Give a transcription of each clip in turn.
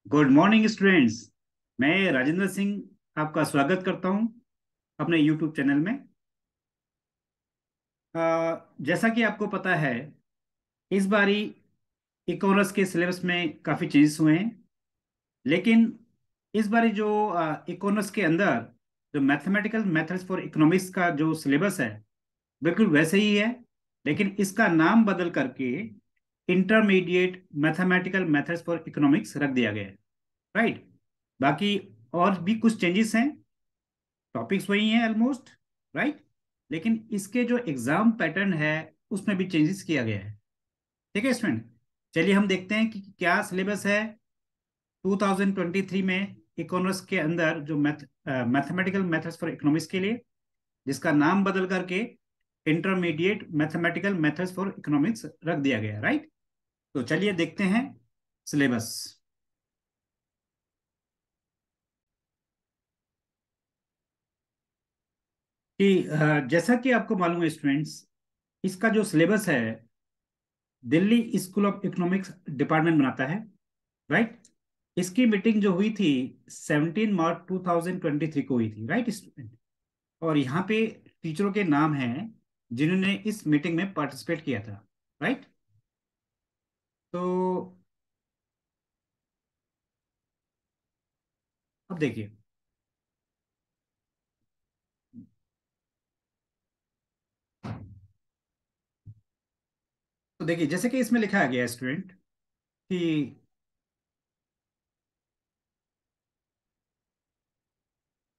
Good morning students. मैं राजेंद्र सिंह आपका स्वागत करता हूं अपने यूट्यूब चैनल में। जैसा कि आपको पता है, इस बारी इकोनॉमिक्स के सिलेबस में काफ़ी चेंजेस हुए हैं। लेकिन इस बारी जो इकोनॉमिक्स के अंदर जो मैथमेटिकल मेथड्स फॉर इकोनॉमिक्स का जो सिलेबस है, बिल्कुल वैसे ही है। लेकिन इसका नाम बदल करके intermediate mathematical methods for economics रख दिया गया है। राइट। बाकी और भी कुछ चेंजेस हैं, टॉपिक्स वही हैं ऑलमोस्ट। राइट। लेकिन इसके जो एग्जाम पैटर्न है उसमें भी चेंजेस किया गया है। ठीक है स्टूडेंट, चलिए हम देखते हैं कि क्या सिलेबस है 2023 में इकोनॉमिक्स के अंदर जो मैथमेटिकल मेथड्स फॉर इकोनॉमिक्स के लिए, जिसका नाम बदल करके intermediate mathematical methods for economics रख दिया गया है। राइट। तो चलिए देखते हैं सिलेबस कि जैसा कि आपको मालूम है स्टूडेंट्स, इसका जो सिलेबस है Delhi school of economics department बनाता है। राइट। इसकी मीटिंग जो हुई थी 17 मार्च 2023 को हुई थी। Right student. और यहाँ पे टीचरों के नाम हैं जिन्होंने इस मीटिंग में पार्टिसिपेट किया था। राइट। तो अब देखिए, तो देखिए जैसे कि इसमें लिखा गया है स्टूडेंट कि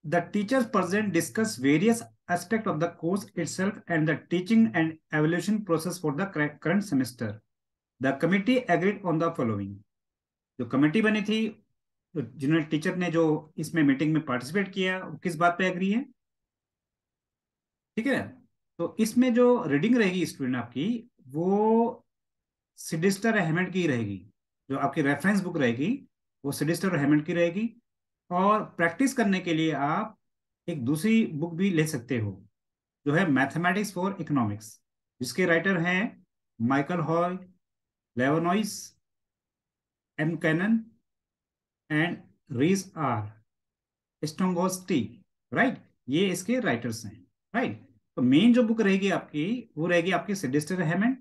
the teachers present discuss various aspects of the course itself and the teaching and evaluation process for the current semester. The committee agreed on the following. जो कमेटी बनी थी, तो जिन्होंने टीचर ने जो इसमें मीटिंग में पार्टिसिपेट किया, वो किस बात पे एग्री है? ठीक है। तो इसमें जो रीडिंग रहेगी स्टूडेंट आपकी, वो सिडिस्टर हेमंड की रहेगी। जो आपकी रेफरेंस बुक रहेगी वो सिडिस्टर हेमंड की रहेगी। और प्रैक्टिस करने के लिए आप एक दूसरी बुक भी ले सकते हो, जो है मैथमेटिक्स फॉर इकोनॉमिक्स, जिसके राइटर हैं Michael Hoy, Livernois, McKenna and Rees आर स्टोंगोस्टी। राइट। ये इसके राइटर्स हैं। राइट। तो मेन जो बुक रहेगी आपकी, वो रहेगी आपकी सेडिस्टर हेमंड,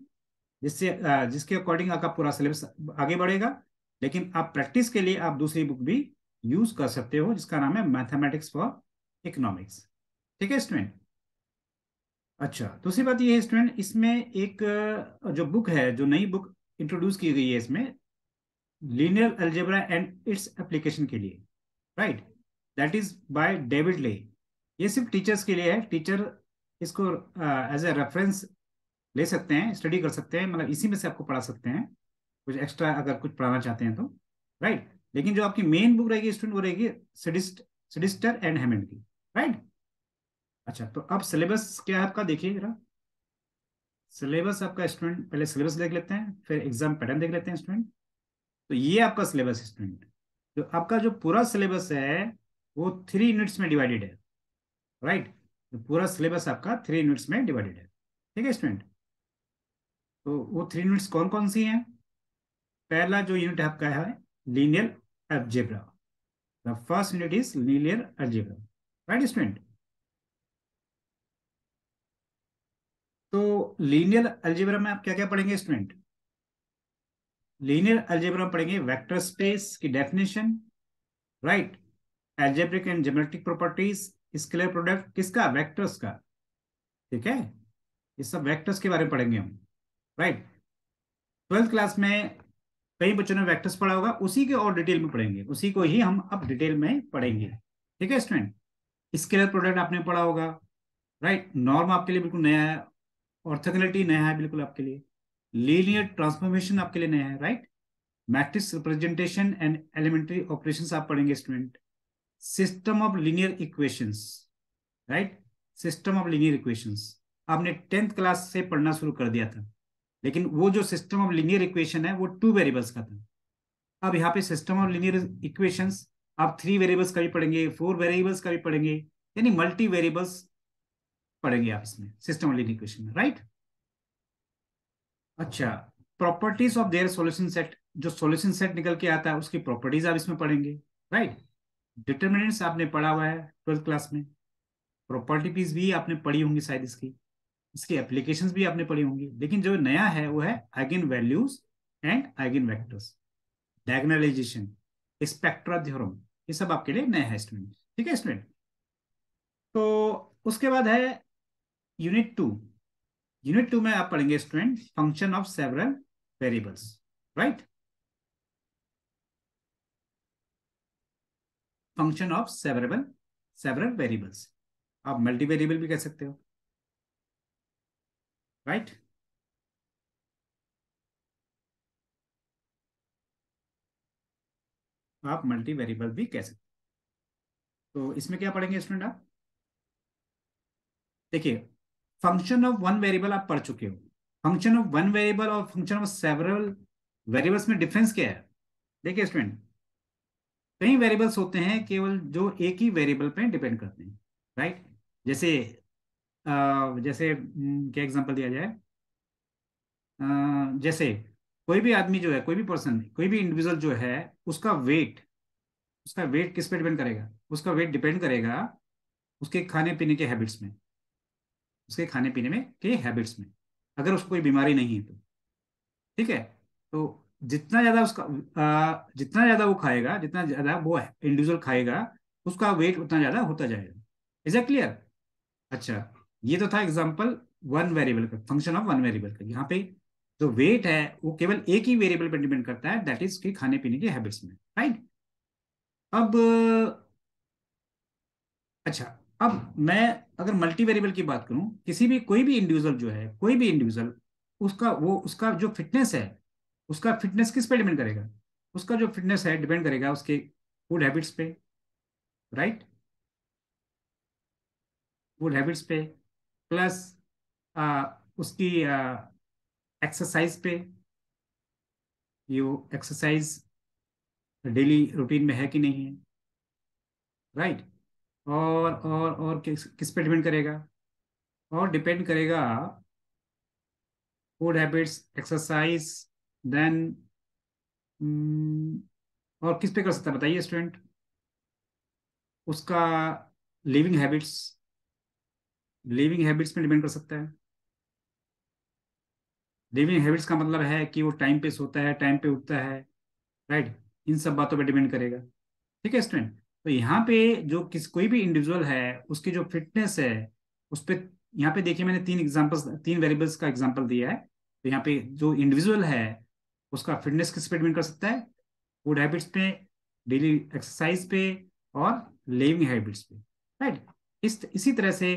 जिसके अकॉर्डिंग आपका पूरा सिलेबस आगे बढ़ेगा। लेकिन आप प्रैक्टिस के लिए आप दूसरी बुक भी यूज कर सकते हो, जिसका नाम है मैथमेटिक्स फॉर इकोनॉमिक्स। ठीक है स्टूडेंट। अच्छा, दूसरी बात ये है स्टूडेंट, इसमें एक जो बुक है, जो नई बुक इंट्रोड्यूस की गई है इसमें, linear algebra and its application के लिए। Right. That is by David ले। ये सिर्फ टीचर्स के लिए है। टीचर इसको एज ए रेफरेंस ले सकते हैं, स्टडी कर सकते हैं, मतलब इसी में से आपको पढ़ा सकते हैं कुछ एक्स्ट्रा अगर कुछ पढ़ाना चाहते हैं तो। राइट। लेकिन जो आपकी मेन बुक रहेगी स्टूडेंट, वो रहेगी सिडिस्टर एंड हेमंड की। राइट। अच्छा, तो अब सिलेबस क्या है आपका, देखिए जरा। सिलेबस आपका स्टूडेंट, पहले सिलेबस देख लेते हैं, फिर एग्जाम पैटर्न देख लेते हैं स्टूडेंट। तो ये आपका सिलेबस स्टूडेंट, जो आपका जो पूरा सिलेबस है वो 3 यूनिट्स में डिवाइडेड है। राइट। तो पूरा सिलेबस आपका 3 यूनिट्स में डिवाइडेड है। ठीक है स्टूडेंट। तो वो 3 यूनिट्स कौन कौन सी हैं? पहला जो यूनिट आपका है linear algebra. The first unit is linear algebra. Right student. तो लीनियर अलजेब्रा में आप क्या क्या पढ़ेंगे स्टूडेंट? लीनियर अलजेब्रा में पढ़ेंगे वेक्टर स्पेस की definition. Right. Algebraic and geometric properties, scalar product किसका, वेक्टर्स का। ठीक है। ये सब वेक्टर्स के बारे में पढ़ेंगे हम। राइट। 12th क्लास में कई बच्चों ने वेक्टर्स पढ़ा होगा, उसी के और डिटेल में पढ़ेंगे, उसी को ही हम अब डिटेल में पढ़ेंगे। ठीक है स्टूडेंट। स्केलर प्रोडक्ट आपने पढ़ा होगा। राइट। नॉर्म आपके लिए बिल्कुल नया है। ऑर्थोगोनलिटी नया है बिल्कुल आपके लिए। लीनियर ट्रांसफॉर्मेशन आपके लिए नया है। Right. Matrix representation and elementary operations आप पढ़ेंगे student. System of linear equations. Right. System of linear equations आपने 10th क्लास से पढ़ना शुरू कर दिया था। लेकिन वो जो सिस्टम ऑफ लीनियर इक्वेशन है वो 2 वेरिएबल्स का था। अब यहाँ पे सिस्टम ऑफ लीनियर इक्वेशंस आप 3 वेरिएबल्स का भी पढ़ेंगे, 4 वेरिएबल्स का भी पढ़ेंगे, यानी मल्टी वेरिएबल्स पढ़ेंगे आप इसमें सिस्टम ऑफ लीनियर इक्वेशन में। राइट। अच्छा, properties of their solution set जो सॉल्यूशन सेट निकल के आता है उसकी प्रॉपर्टीज आप इसमें पढ़ेंगे, राइट। डिटर्मिनेंट्स आपने पढ़ा हुआ है 12th क्लास में, प्रॉपर्टीज भी आपने पढ़ी होंगी शायद, इसकी इसकी एप्लीकेशंस भी आपने पढ़ी होंगी। लेकिन जो नया है वो है eigenvalues and eigenvectors, diagonalization, spectral theorem, ये सब आपके लिए नया है स्टूडेंट। ठीक है स्टूडेंट। तो उसके बाद है यूनिट 2। यूनिट 2 में आप पढ़ेंगे student function of several variables, right. Function of several variables, आप मल्टी वेरिएबल भी कह सकते हो, राइट। आप मल्टी वेरिएबल भी कह सकते हो। तो इसमें क्या पढ़ेंगे स्टूडेंट आप, देखिए फंक्शन ऑफ वन वेरिएबल आप पढ़ चुके हो। फंक्शन ऑफ वन वेरिएबल और फंक्शन ऑफ सेवरल वेरिएबल्स में डिफरेंस क्या है। देखिए स्टूडेंट, कई वेरिएबल्स होते हैं केवल जो एक ही वेरिएबल पे डिपेंड करते हैं, राइट। जैसे जैसे क्या एग्जांपल दिया जाए, जैसे कोई भी आदमी जो है, कोई भी पर्सन, कोई भी इंडिविजुअल जो है, उसका वेट, उसका वेट किस पे डिपेंड करेगा, उसका वेट डिपेंड करेगा उसके खाने पीने के हैबिट्स में, उसके खाने पीने में के हैबिट्स में, अगर उसको कोई बीमारी नहीं है तो, ठीक है। तो जितना ज्यादा वो खाएगा, जितना ज्यादा वो इंडिविजुअल खाएगा, उसका वेट उतना ज्यादा होता जाएगा। Is it clear. अच्छा, ये तो था एग्जांपल वन वेरिएबल का, फंक्शन ऑफ वन वेरिएबल का। यहाँ पे जो वेट है वो केवल एक ही वेरिएबल पर डिपेंड करता है, दैट इज के खाने पीने के हैबिट्स में, राइट। अब अच्छा, अब मैं अगर मल्टी वेरिएबल की बात करूं, किसी भी कोई भी इंडिविजुअल जो है, कोई भी इंडिविजुअल, उसका जो फिटनेस है, उसका फिटनेस किस पे डिपेंड करेगा, उसका जो फिटनेस है डिपेंड करेगा उसके फूड हैबिट्स पे, राइट। फूड हैबिट्स पे, प्लस उसकी एक्सरसाइज पे, ये एक्सरसाइज डेली रूटीन में है कि नहीं है, राइट। और किस पे डिपेंड करेगा, और डिपेंड करेगा फूड हैबिट्स, एक्सरसाइज, देन और किस पे कर सकता है बताइए स्टूडेंट, उसका लिविंग हैबिट्स, लिविंग हैबिट्स में डिपेंड कर सकता है। लिविंग हैबिट्स का मतलब है कि वो टाइम पे सोता है, टाइम पे उठता है, राइट। इन सब बातों पे डिपेंड करेगा। ठीक है स्टूडेंट। तो यहाँ पे जो कोई भी इंडिविजुअल है, उसकी जो फिटनेस है उस पे, यहाँ पे देखिए मैंने तीन वेरिएबल्स का एग्जांपल दिया है। तो यहाँ पे जो इंडिविजुअल है उसका फिटनेस किस पे डिपेंड कर सकता है, फूड हैबिट्स पे, डेली एक्सरसाइज पे, और लिविंग हैबिट्स पे, राइट। इसी तरह से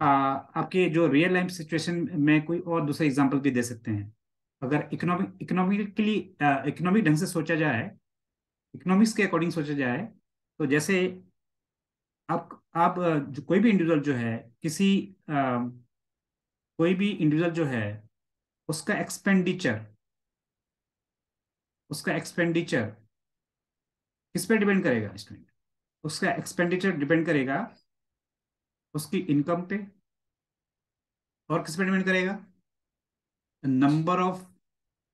आपके जो रियल लाइफ सिचुएशन में कोई और दूसरा एग्जांपल भी दे सकते हैं। अगर इकोनॉमिकली इकोनॉमिक ढंग से सोचा जाए, इकोनॉमिक्स के अकॉर्डिंग सोचा जाए, तो जैसे जो कोई भी इंडिविजुअल जो है, किसी अ, कोई भी इंडिविजुअल जो है, उसका एक्सपेंडिचर, उसका एक्सपेंडिचर किस पे डिपेंड करेगा स्टूडेंट, उसका एक्सपेंडिचर डिपेंड करेगा उसकी इनकम पे, और किस पे डिपेंड करेगा, number of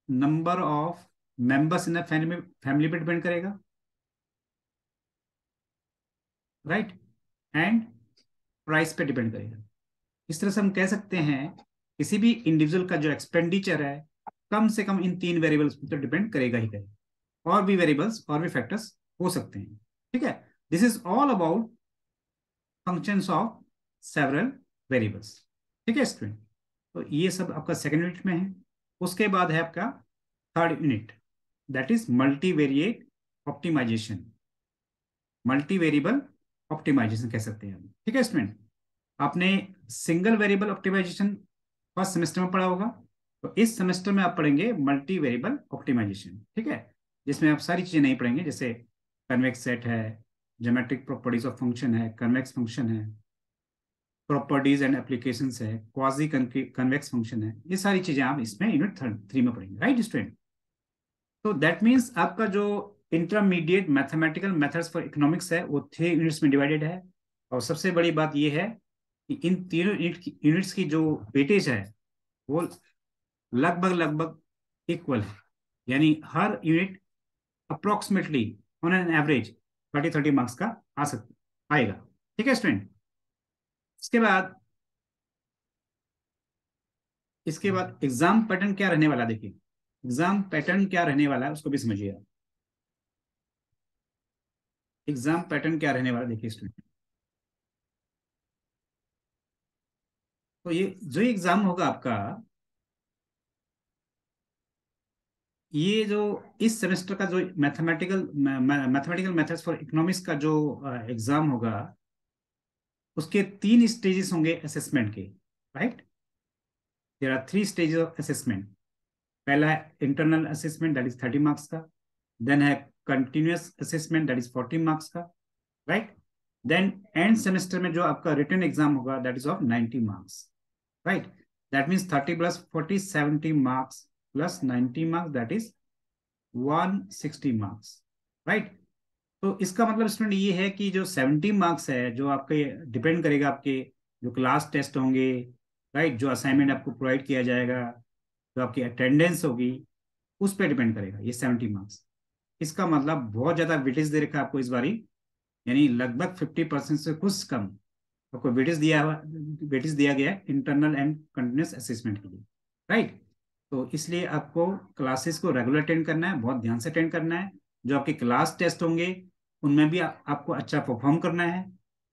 number of members in family, family पे डिपेंड करेगा, राइट। एंड प्राइस पे डिपेंड करेगा। इस तरह से हम कह सकते हैं किसी भी इंडिविजुअल का जो एक्सपेंडिचर है, कम से कम इन तीन वेरिएबल्स पर तो डिपेंड करेगा ही करेगा। और भी वेरिएबल्स और भी फैक्टर्स हो सकते हैं। ठीक है। This is all about functions of several variables. ठीक है स्टूडेंट। तो ये सब आपका सेकेंड यूनिट में है। उसके बाद है आपका third unit, that is multivariate optimization, multi variable optimization कह सकते हैं हम। ठीक है स्टूडेंट। आपने single variable optimization first semester में पढ़ा होगा, तो इस सेमेस्टर में आप पढ़ेंगे मल्टी वेरिएबल ऑप्टिमाइजेशन। ठीक है। जिसमें आप सारी चीजें नहीं पढ़ेंगे, जैसे कन्वेक्स सेट है, ज्योमेट्रिक प्रॉपर्टीज ऑफ फंक्शन है, कन्वेक्स फंक्शन है, प्रॉपर्टीज एंड एप्लीकेशंस है, क्वाजी कन्वेक्स फंक्शन है। ये सारी चीजें आप इसमें यूनिट 3 में पढ़ेंगे, राइट स्टूडेंट। तो दैट मीन्स आपका जो intermediate mathematical methods for economics है वो 3 यूनिट्स में डिवाइडेड है। और सबसे बड़ी बात यह है कि इन तीनों यूनिट्स की जो वेटेज है वो लगभग लगभग इक्वल है। यानी हर unit approximately on an average 30 marks का आ सकता आएगा। ठीक है स्टूडेंट। इसके बाद एग्जाम पैटर्न क्या रहने वाला, देखिए एग्जाम पैटर्न क्या रहने वाला है उसको भी समझिएगा। एग्जाम पैटर्न क्या रहने वाला देखिए स्टूडेंट। तो ये जो एग्जाम होगा आपका, ये जो इस सेमेस्टर का जो मैथमेटिकल मेथड्स फॉर इकोनॉमिक्स का जो एग्जाम होगा, उसके 3 स्टेजेस होंगे असेसमेंट के। Right, there are 3 stages of assessment. पहला है internal assessment, that is 30 marks का। देन है continuous assessment, that is 40 marks का। राइट। देन एंड सेमेस्टर में जो आपका रिटन एग्जाम होगा, that is of 90 marks. Right. That means 30 + 40 70 marks plus 90 marks, that is 160 marks. Right. तो इसका मतलब स्टूडेंट ये है कि जो 70 मार्क्स है, जो आपके डिपेंड करेगा आपके जो क्लास टेस्ट होंगे, राइट, जो असाइनमेंट आपको प्रोवाइड किया जाएगा, जो आपकी अटेंडेंस होगी, उस पर डिपेंड करेगा ये 70 मार्क्स। इसका मतलब बहुत ज्यादा वेटेज दे रखा है आपको इस बारी, यानी लगभग 50% से कुछ कम आपको वेटेज दिया गया है इंटरनल एंड कंटिन्यूस असेसमेंट के लिए। राइट। तो इसलिए आपको क्लासेस को रेगुलर अटेंड करना है, बहुत ध्यान से अटेंड करना है। जो आपके क्लास टेस्ट होंगे उनमें भी आपको अच्छा परफॉर्म करना है।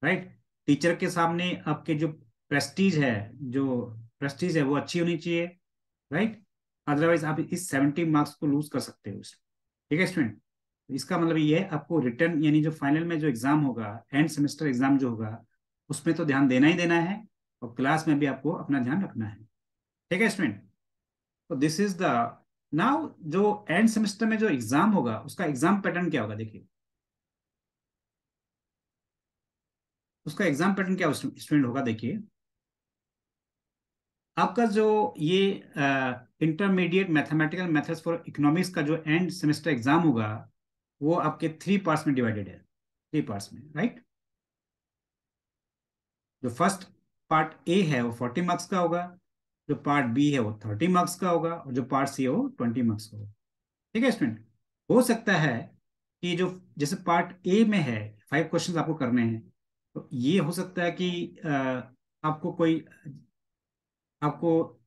राइट। टीचर के सामने आपके जो प्रेस्टीज है वो अच्छी होनी चाहिए। राइट। अदरवाइज आप इस 70 मार्क्स को लूज कर सकते हो। ठीक है स्टूडेंट। इसका मतलब ये है आपको रिटर्न यानी जो फाइनल में जो एग्जाम होगा, एंड सेमेस्टर एग्जाम जो होगा, उसमें तो ध्यान देना ही देना है, और क्लास में भी आपको अपना ध्यान रखना है। ठीक है स्टूडेंट। तो दिस इज द नाउ जो एंड सेमेस्टर में जो एग्जाम होगा उसका एग्जाम पैटर्न क्या होगा देखिए। उसका एग्जाम पैटर्न क्या स्टूडेंट होगा देखिए। आपका जो ये intermediate mathematical methods for economics का जो एंड सेमेस्टर एग्जाम होगा, वो आपके 3 पार्ट्स में डिवाइडेड है। 3 पार्ट्स में, राइट। जो फर्स्ट पार्ट ए है वो 40 मार्क्स का होगा, जो पार्ट बी है वो 30 मार्क्स का होगा, और जो पार्ट सी है वो 20 मार्क्स का होगा। ठीक है स्टूडेंट। हो सकता है कि जो जैसे पार्ट ए में है 5 क्वेश्चन आपको करने हैं, तो ये हो सकता है कि आपको कोई आपको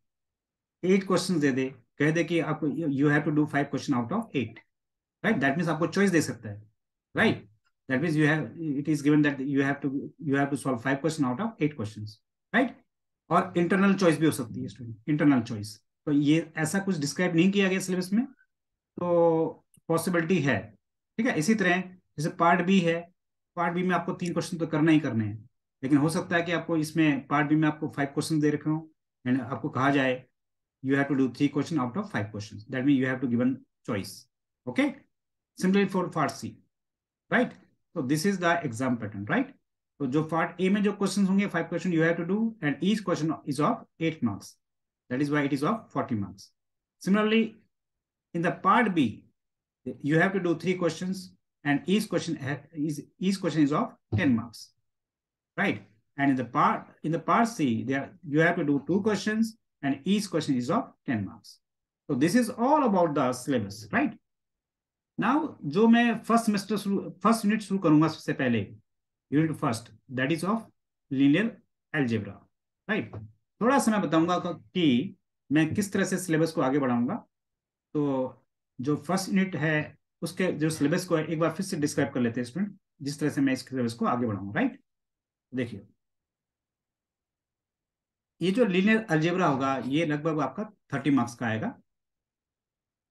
8 क्वेश्चन दे दे, कह दे कि आपको you have to do 5 question out of 8। Right, that means आपको चॉइस दे सकता है। Right, that means you have it is given that you have to solve 5 question out of 8 question. Right. और इंटरनल चॉइस भी हो सकती है student, internal choice. तो ये ऐसा कुछ डिस्क्राइब नहीं किया गया सिलेबस में, तो पॉसिबिलिटी है। ठीक है। इसी तरह जैसे पार्ट बी है, पार्ट बी में आपको 3 क्वेश्चन तो करना ही करने हैं, लेकिन हो सकता है कि आपको इसमें पार्ट बी में आपको 5 क्वेश्चन दे रखे हो, एंड आपको कहा जाए you have to do 3 questions out of 5 questions. That means you have to given choice. Okay. Similarly for part C, right? So this is the exam pattern, right? तो जो part A में जो question होंगे 5 question you have to do, and each question is of 8 marks, that is why it is of 40 marks. Similarly in the part B you have to do 3 questions, and each question is of 10 marks, right? And in the part C, you have to do 2 questions, and each question is of 10 marks. So this is all about the syllabus, right? Now जो मैं first unit शुरू करूंगा सबसे पहले, unit first, that is of linear algebra. Right. थोड़ा सा मैं बताऊंगा कि मैं किस तरह से सिलेबस को आगे बढ़ाऊंगा। तो जो फर्स्ट यूनिट है उसके जो सिलेबस को है एक बार फिर से डिस्क्राइब कर लेते हैं स्टूडेंट, जिस तरह से मैं इस सिलेबस को आगे बढ़ाऊंगा। राइट। देखिए, ये जो लीनियर अलजेब्रा होगा ये लगभग आपका 30 मार्क्स का आएगा।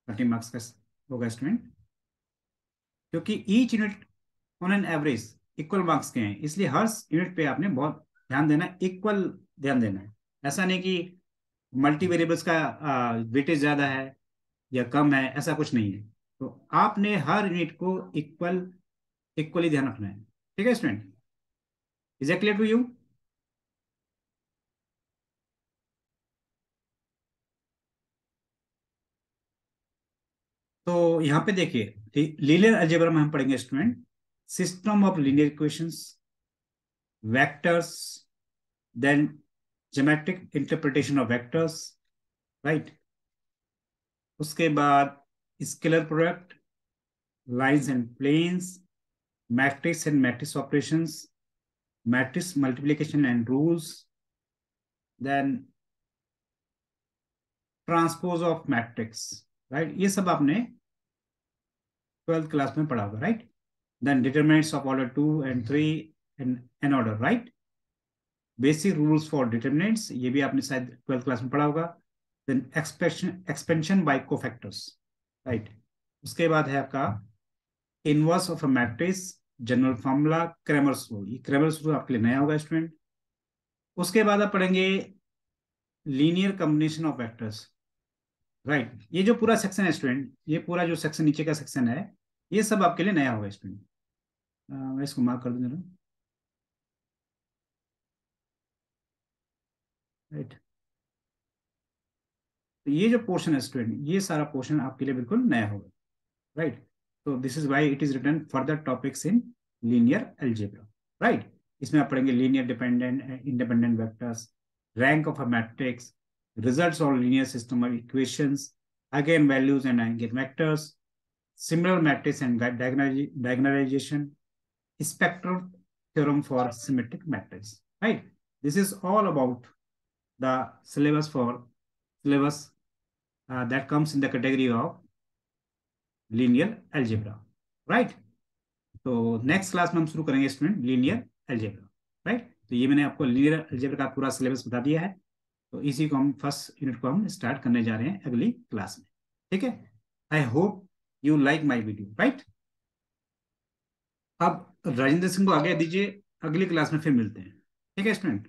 30 मार्क्स का होगा स्टूडेंट, क्योंकि each unit on an average equal marks के हैं, इसलिए हर यूनिट पे आपने बहुत ध्यान देना है, इक्वल ध्यान देना है। ऐसा नहीं कि मल्टी वेरिएबल्स का वेटेज ज्यादा है या कम है, ऐसा कुछ नहीं है। तो आपने हर यूनिट को इक्वली ध्यान रखना है। ठीक है student, is it clear to you? तो यहाँ पे देखिए लीनियर अलजेब्रा में हम पढ़ेंगे student system of linear equations, vectors, then geometric interpretation of vectors. Right. उसके बाद scalar product, lines and planes, matrix and matrix operations, matrix multiplication and rules, then transpose of matrix, right, ये सब आपने 12th class में पढ़ा होगा, right. Then determinants of order 2 and 3 and n order, right. Basic rules for determinants, ये भी आपने शायद 12th क्लास में पढ़ा होगा. Then expansion by cofactors, right. उसके बाद है आपका inverse of a matrix, general formula, Cramer's rule. ये क्रैमर्स रूल आपके लिए नया होगा स्टूडेंट. उसके बाद आप पढ़ेंगे linear combination of vectors, right. ये जो पूरा सेक्शन है स्टूडेंट, ये पूरा जो सेक्शन नीचे का सेक्शन है, ये सब आपके लिए नया होगा स्टूडेंट. मैं इसको मार्क कर दूं जरा, राइट. तो ये जो पोर्शन है स्टूडेंट, ये सारा पोर्शन आपके लिए बिल्कुल नया होगा, राइट. तो this is why it is written further topics in linear algebra, right. इसमें आप पढ़ेंगे linear dependent independent vectors, rank of a matrix, results of linear system of equations, eigenvalues and eigenvectors, similar matrix and diagonalization, spectral theorem for symmetric matrix, right. This is all about the syllabus that comes in the category of linear algebra, right. तो next class में हम शुरू करेंगे student linear algebra, right. तो ये मैंने आपको linear algebra का पूरा सिलेबस बता दिया है. तो इसी को हम फर्स्ट यूनिट को हम स्टार्ट करने जा रहे हैं अगली क्लास में, ठीक है. I hope you like my video, right. अब राजेंद्र सिंह को आगे दीजिए, अगली क्लास में फिर मिलते हैं, ठीक है student.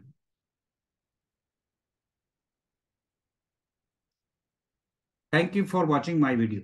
Thank you for watching my video.